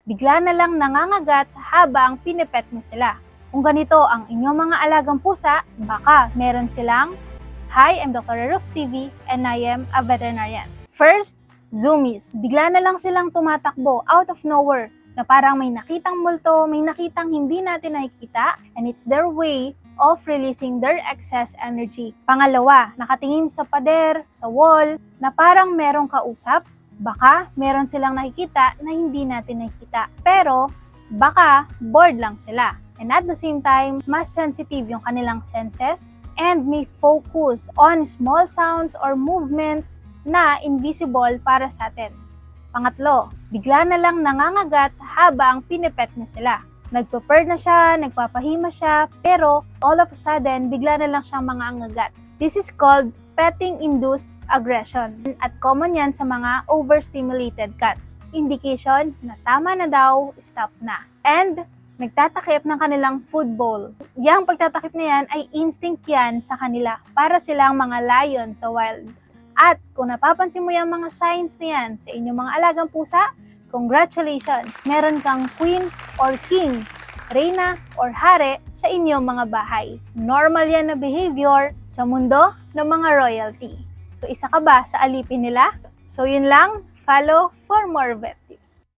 bigla na lang nangangagat habang pinipet niyo sila. Kung ganito ang inyong mga alagang pusa, baka meron silang Hi, I'm Dr. Rux TV and I am a veterinarian. First, zoomies. Bigla na lang silang tumatakbo out of nowhere na parang may nakitang multo, may nakitang hindi natin nakikita, and it's their way of releasing their excess energy. Pangalawa, nakatingin sa pader, sa wall, na parang merong kausap. Baka meron silang nakikita na hindi natin nakikita. Pero baka bored lang sila. And at the same time, mas sensitive yung kanilang senses and may focus on small sounds or movements na invisible para sa atin. Pangatlo, bigla na lang nangangagat habang pinipet niya sila. Nagpa-purr na siya, nagpapahima siya, pero all of a sudden, bigla na lang siyang mangangagat. This is called petting-induced aggression. At common yan sa mga overstimulated cats. Indication na tama na daw, stop na. And nagtatakip ng kanilang food bowl. Yang pagtatakip na yan ay instinct yan sa kanila para silang mga lion sa wild. At kung napapansin mo yung mga signs na yan sa inyong mga alagang pusa, congratulations! Meron kang queen or king, reyna or hare sa inyong mga bahay. Normal yan na behavior sa mundo ng mga royalty. So isa ka ba sa alipin nila? So yun lang, follow for more vet tips.